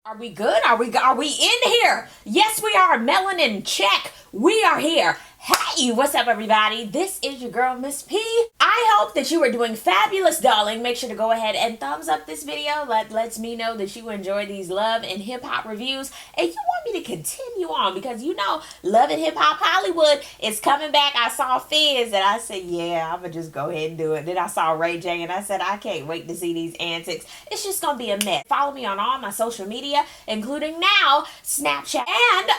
Are we good? Are we in here? Yes, we are. Melanin check. We are here. Hey, what's up, everybody? This is your girl, Miss P. I hope that you are doing fabulous, darling. Make sure to go ahead and thumbs up this video. That lets me know that you enjoy these love and hip-hop reviews, and you want me to continue on because you know Love and Hip Hop Hollywood is coming back. I saw Fizz, and I said, yeah, I'm going to just go ahead and do it. Then I saw Ray J, and I said, I can't wait to see these antics. It's just going to be a mess. Follow me on all my social media, including now Snapchat. And,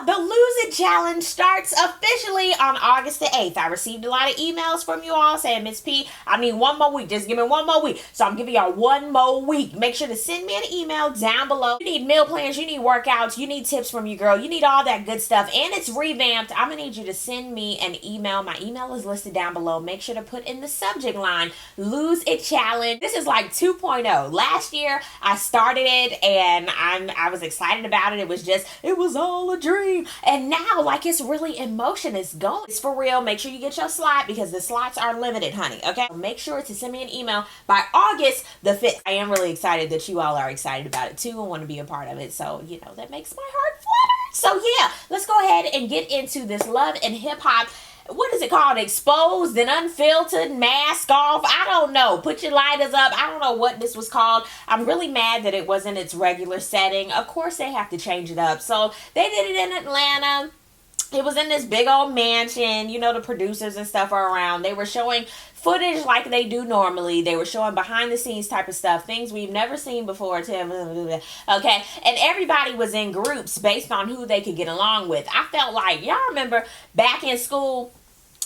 the Lose It Challenge starts officially on August the 8th. I received a lot of emails from you all saying, Miss P, I need one more week. Just give me one more week. So I'm giving y'all one more week. Make sure to send me an email down below. You need meal plans, you need workouts, you need tips from your girl, you need all that good stuff, and it's revamped. I'm gonna need you to send me an email. My email is listed down below. Make sure to put in the subject line Lose It Challenge. This is like 2.0. Last year I started it and I was excited about it. It was all a dream. And now like it's really in motion. It's going. It's for real. Make sure you get your slot because the slots are limited, honey. Okay? Make sure to send me an email by August the 5th. I am really excited that you all are excited about it too and want to be a part of it. So, you know, that makes my heart flutter. So yeah, let's go ahead and get into this love and hip hop. What is it called? Exposed and Unfiltered, Mask Off. I don't know. Put your lighters up. I don't know what this was called. I'm really mad that it wasn't its regular setting. Of course they have to change it up. So they did it in Atlanta. It was in this big old mansion. You know, the producers and stuff are around. They were showing footage like they do normally. They were showing behind the scenes type of stuff, things we've never seen before. Okay, and everybody was in groups based on who they could get along with. I felt like, y'all remember back in school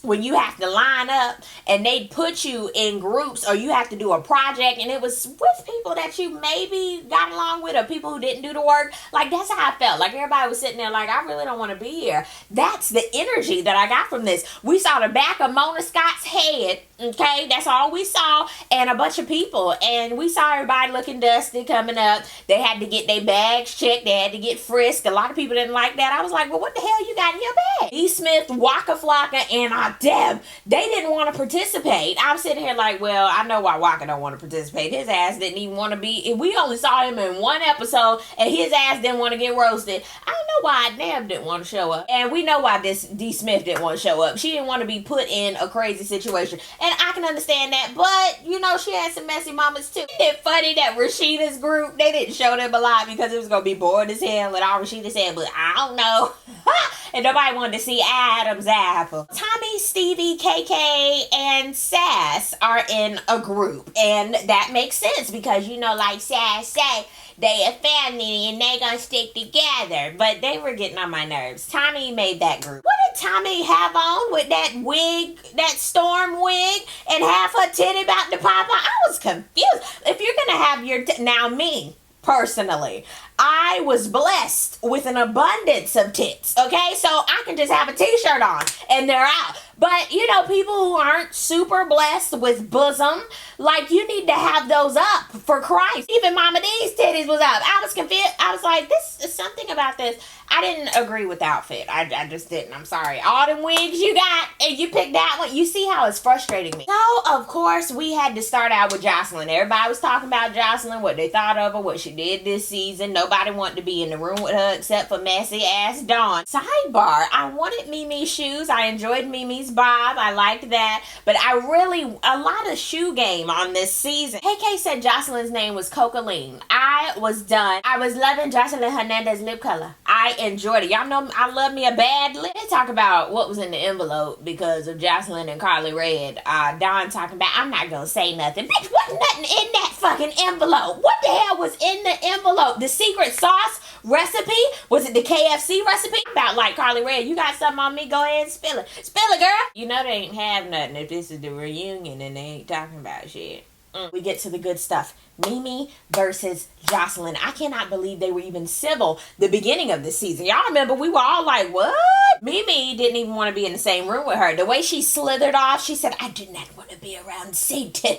when you have to line up and they'd put you in groups or you have to do a project and it was with people that you maybe got along with or people who didn't do the work. Like, that's how I felt. Like, everybody was sitting there like, I really don't want to be here. That's the energy that I got from this. We saw the back of Mona Scott's head, okay? That's all we saw, and a bunch of people. And we saw everybody looking dusty coming up. They had to get their bags checked. They had to get frisked. A lot of people didn't like that. I was like, well, what the hell you got in your bag? E. Smith, Waka Flocka, and Deb, they didn't want to participate. I'm sitting here like, well, I know why Waka don't want to participate. His ass didn't even want to be. We only saw him in one episode, and his ass didn't want to get roasted. I don't know why Deb didn't want to show up, and we know why this D. Smith didn't want to show up. She didn't want to be put in a crazy situation, and I can understand that. But you know, she had some messy moments too. Isn't it funny that Rashida's group, they didn't show them a lot because it was gonna be bored as hell with all Rashida said, but I don't know. And nobody wanted to see Adam's apple. Tommy, Stevie, KK, and Sass are in a group. And that makes sense because, you know, like Sass say, they a family and they gonna stick together. But they were getting on my nerves. Tommy made that group. What did Tommy have on with that wig, that storm wig, and half her titty about to pop out? I was confused. If you're gonna have your, now me, personally, I was blessed with an abundance of tits, okay? So I can just have a t-shirt on and they're out. But, you know, people who aren't super blessed with bosom, like, you need to have those up for Christ. Even Mama D's titties was up. I was confused. I was like, this is something about this. I didn't agree with the outfit. I just didn't. I'm sorry. All them wigs you got and you picked that one. You see how it's frustrating me. So, of course, we had to start out with Joseline. Everybody was talking about Joseline, what they thought of her, what she did this season. Nobody wanted to be in the room with her except for messy ass Dawn. Sidebar, I wanted Mimi's shoes. I enjoyed Mimi's bob. I liked that. But a lot of shoe game on this season. KK said Joseline's name was Cocaline. I was done. I was loving Joseline Hernandez's lip color. I enjoyed it. Y'all know I love me a bad lip. They talk about what was in the envelope because of Joseline and Carly Red. Dawn talking about, I'm not gonna say nothing. Bitch, wasn't nothing in that fucking envelope. What the hell was in the envelope? The secret sauce recipe? Was it the KFC recipe? About like Carly Red, you got something on me? Go ahead and spill it. Spill it, girl. You know they ain't have nothing if this is the reunion and they ain't talking about shit. We get to the good stuff. Mimi versus Joseline. I cannot believe they were even civil the beginning of this season. Y'all remember we were all like, what? Mimi didn't even want to be in the same room with her. The way she slithered off, she said, I do not want to be around Satan.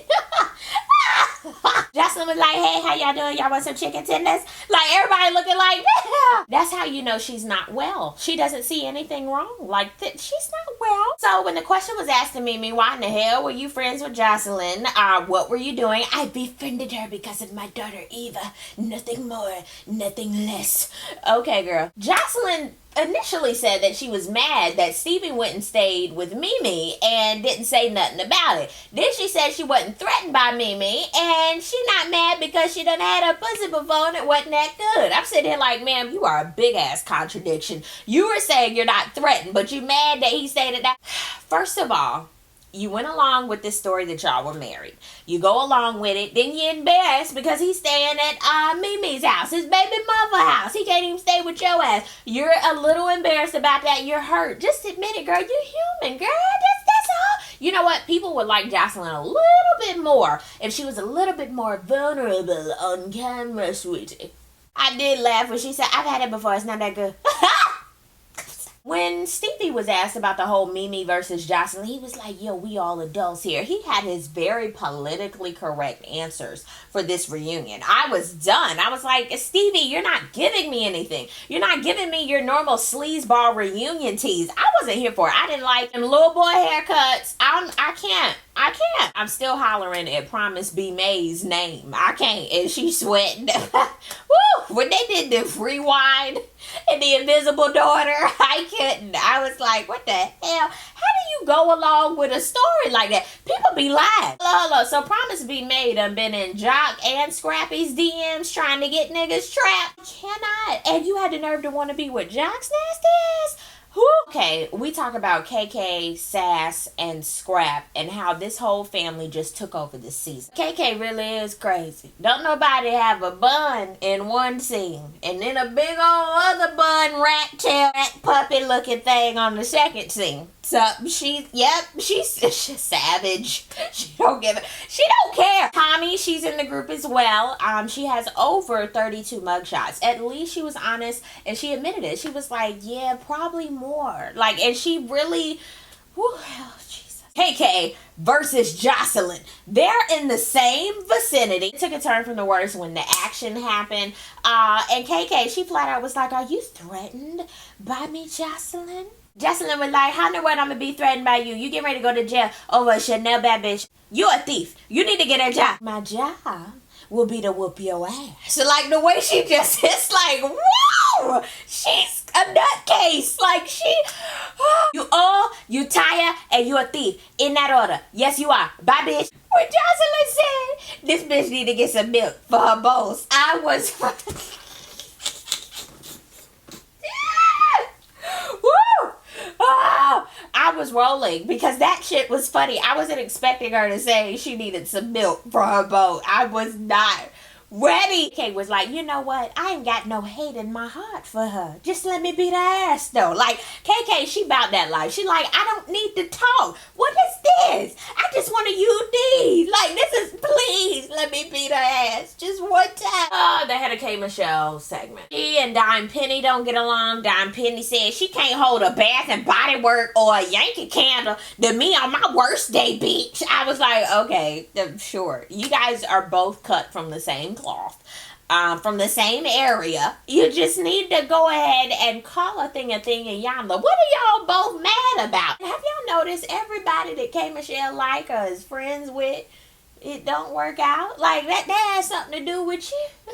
Joseline was like, hey, how y'all doing? Y'all want some chicken tenders? Like, everybody looking like, yeah. That's how you know she's not well. She doesn't see anything wrong. Like, she's not well. So when the question was asked to Mimi, why in the hell were you friends with Joseline? What were you doing? I befriended her because of my daughter, Eva. Nothing more, nothing less. Okay, girl. Joseline initially said that she was mad that Stevie went and stayed with Mimi and didn't say nothing about it. Then she said she wasn't threatened by Mimi, and she not mad because she done had her pussy before and it wasn't that good. I'm sitting here like, ma'am, you are a big ass contradiction. You were saying you're not threatened, but you mad that he stated that. First of all, you went along with this story that y'all were married. You go along with it, then you're embarrassed because he's staying at Mimi's house, his baby mother house. He can't even stay with your ass. You're a little embarrassed about that. You're hurt. Just admit it, girl. You're human, girl. That's all. You know what? People would like Joseline a little bit more if she was a little bit more vulnerable on camera, sweetie. I did laugh when she said, I've had it before. It's not that good. When Stevie was asked about the whole Mimi versus Joseline, he was like, yo, we all adults here. He had his very politically correct answers for this reunion. I was done. I was like, Stevie, you're not giving me anything. You're not giving me your normal sleazeball reunion tease. I wasn't here for it. I didn't like them little boy haircuts. I can't. I'm still hollering at Promise B. May's name. I can't. And she's sweating. Woo! When they did the rewind and the invisible daughter, I couldn't. I was like, what the hell? How do you go along with a story like that? People be lying. Hello. So Promise B. May done been in Jock and Scrappy's DMs trying to get niggas trapped. Cannot. And you had the nerve to want to be with Jock's nasty ass? Okay, we talk about KK, Sass, and Scrap and how this whole family just took over this season. KK really is crazy. Don't nobody have a bun in one scene and then a big old other bun rat tail rat puppy looking thing on the second scene. So she's savage. She don't care. Tommy, she's in the group as well. She has over 32 mugshots. At least she was honest and she admitted it. She was like, yeah, probably more. Like, and she really, Jesus. KK versus Joseline. They're in the same vicinity. It took a turn from the worst when the action happened. And KK, she flat out was like, are you threatened by me, Joseline? Joseline was like, how in the world I'm gonna be threatened by you? You get ready to go to jail over a Chanel bad bitch. You a thief. You need to get a job. My job will be to whoop your ass. So like the way she just, it's like, whoa! She's a nutcase. Like you tired, and you a thief. In that order. Yes, you are. Bye, bitch. When Joseline said, this bitch need to get some milk for her bowls, I was... I was rolling because that shit was funny. I wasn't expecting her to say she needed some milk for her boat. I was not ready. Kate was like, you know what? I ain't got no hate in my heart for her. Just let me beat her ass though. Like, KK, she about that life. She like, I don't need to talk. What is this? I just want to use these. Like, this is, please let me beat her ass. Just one time. Oh, they had a K. Michelle segment. She and Dime Penny don't get along. Dime Penny said she can't hold a Bath and Body Work or a Yankee Candle to me on my worst day, bitch. I was like, okay, sure. You guys are both cut from the same cloth, from the same area. You just need to go ahead and call a thing and yamla. What are y'all both mad about? Have y'all noticed everybody that K. Michelle like or is friends with, it don't work out? Like that has something to do with you?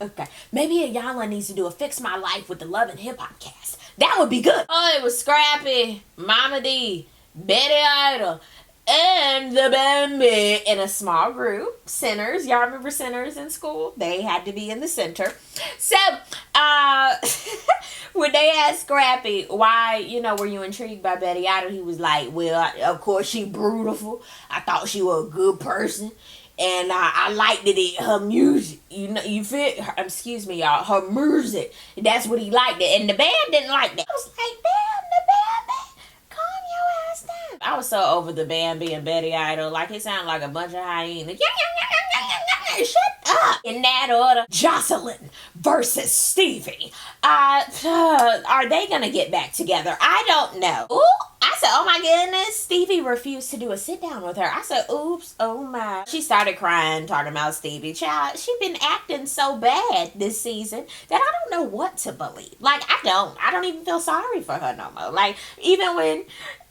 Okay, maybe Ayala needs to do a Fix My Life with the Love and Hip Hop cast. That would be good. Oh, it was Scrappy, Mama D, Betty Idol, and the Bambi in a small group. Centers. Y'all remember Centers in school? They had to be in the center. So, when they asked Scrappy, why, were you intrigued by Betty Idol? He was like, well, of course she beautiful. I thought she was a good person. And I liked it, her music. You feel, excuse me, y'all, her music. That's what he liked it. And the band didn't like that. I was like, damn, the band, calm your ass down. I was so over the band being Betty Idol. Like, it sounded like a bunch of hyenas. Shut up. In that order, Joseline versus Stevie. Are they gonna get back together? I don't know. Ooh, I said, oh my goodness. Stevie refused to do a sit down with her. I said, oops, oh my. She started crying, talking about Stevie. Child, she been acting so bad this season that I don't know what to believe. Like, I don't even feel sorry for her no more. Like, even when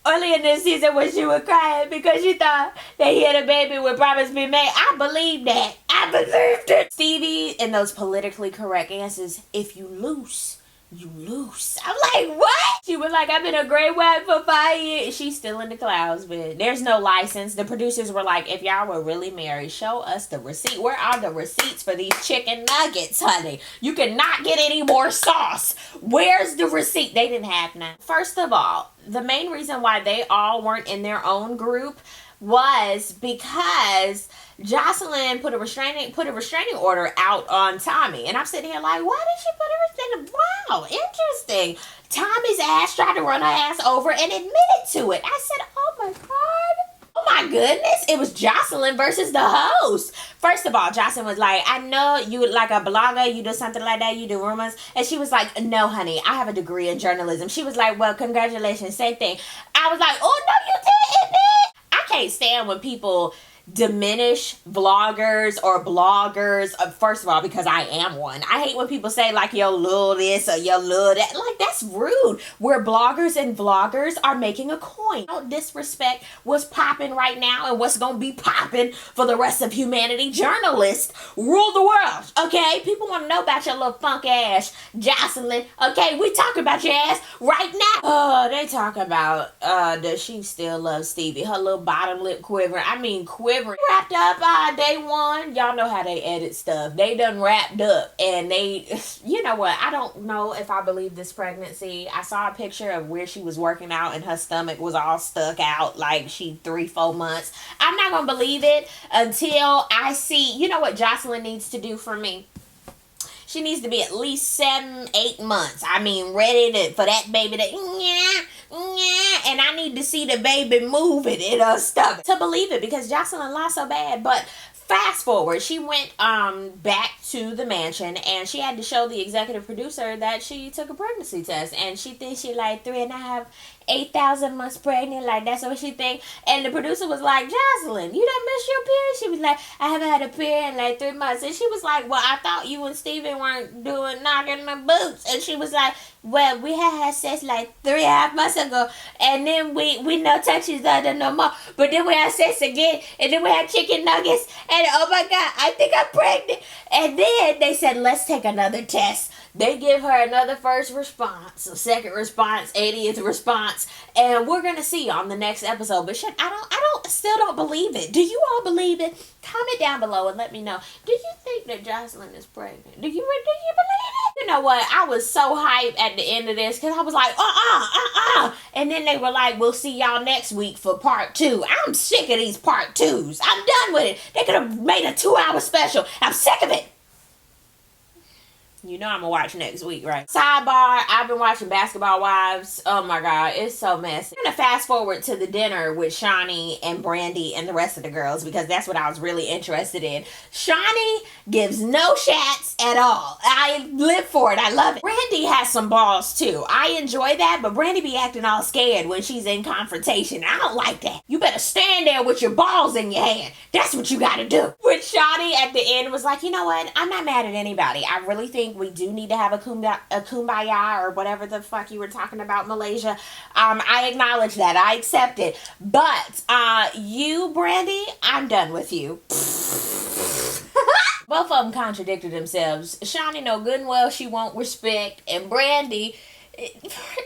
early in this season when she was crying because she thought they had a baby with promise be made, I believed that. I believed it. Stevie and those politically correct answers, if you loose, you loose. I'm like, what? She was like, I've been a great wife for 5 years. She's still in the clouds, but there's no license. The producers were like, if y'all were really married, show us the receipt. Where are the receipts for these chicken nuggets, honey? You cannot get any more sauce. Where's the receipt? They didn't have none. First of all, the main reason why they all weren't in their own group was because Joseline put a restraining order out on Tommy. And I'm sitting here like, why did she put a restraining? Wow, interesting. Tommy's ass tried to run her ass over and admitted to it. I said, oh my God. Oh my goodness. It was Joseline versus the host. First of all, Joseline was like, I know you like a blogger, you do something like that, you do rumors. And she was like, no, honey, I have a degree in journalism. She was like, well, congratulations, same thing. I was like, oh, no, you didn't. I can't stand when people diminish vloggers or bloggers. First of all, because I am one. I hate when people say like, yo, little this or yo, little that. Like, that's rude. Where bloggers and vloggers are making a coin. Don't disrespect what's popping right now and what's going to be popping for the rest of humanity. Journalists rule the world, okay? People want to know about your little funk ass, Joseline. Okay, we talking about your ass right now. Oh, they talk about that she still loves Stevie. Her little bottom lip quiver. I mean, quiver. Wrapped up day one. Y'all know how they edit stuff. They done wrapped up and they, you know what, I don't know if I believe this pregnancy. I saw a picture of where she was working out and her stomach was all stuck out like she 3-4 months. I'm not gonna believe it until I see, you know what Joseline needs to do for me? She needs to be at least 7-8 months. I mean, ready for that baby to, and I need to see the baby moving in her stomach to believe it, because Joseline lied so bad. But fast forward, she went back to the mansion and she had to show the executive producer that she took a pregnancy test, and she thinks she like 3.5, 8,000 months pregnant, like that's what she think. And the producer was like, Joseline, you done missed your period? She was like, I haven't had a period in like 3 months. And she was like, well, I thought you and Stevie weren't doing knocking the boots. And she was like, well, we had sex like 3.5 months ago, and then we no touch each other no more. But then we had sex again, and then we had chicken nuggets, and oh my God, I think I'm pregnant. And then they said, let's take another test. They give her another first response, a second response, 80th response, and we're gonna see on the next episode. But shit, still don't believe it. Do you all believe it? Comment down below and let me know. Do you think that Joseline is pregnant? Do you believe it? You know what? I was so hyped at the end of this because I was like, and then they were like, we'll see y'all next week for part 2. I'm sick of these part 2s. I'm done with it. They could have made a 2-hour special. I'm sick of it. You know I'm gonna watch next week, right? Sidebar, I've been watching Basketball Wives. Oh my God, it's so messy. I'm gonna fast forward to the dinner with Shawnee and Brandy and the rest of the girls because that's what I was really interested in. Shawnee gives no shats at all. I live for it. I love it. Brandy has some balls too. I enjoy that, but Brandy be acting all scared when she's in confrontation. I don't like that. You better stand there with your balls in your hand. That's what you gotta do. When Shawnee at the end was like, you know what? I'm not mad at anybody. I really think we do need to have a kumbaya or whatever the fuck you were talking about, Malaysia. I acknowledge that. I accept it. But you, Brandy, I'm done with you. Both of them contradicted themselves. Shawnee know good and well she won't respect, and Brandy, she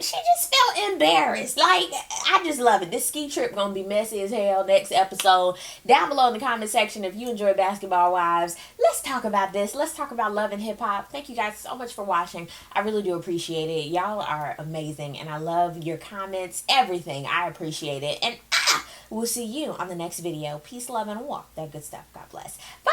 just felt embarrassed. Like, I just love it. This ski trip gonna be messy as hell next episode. Down below in the comment section, if you enjoy Basketball Wives, let's talk about this. Let's talk about love and hip-hop. Thank you guys so much for watching. I really do appreciate it. Y'all are amazing, and I love your comments, everything. I appreciate it. And we'll see you on the next video. Peace, love, and war. That good stuff. God bless. Bye.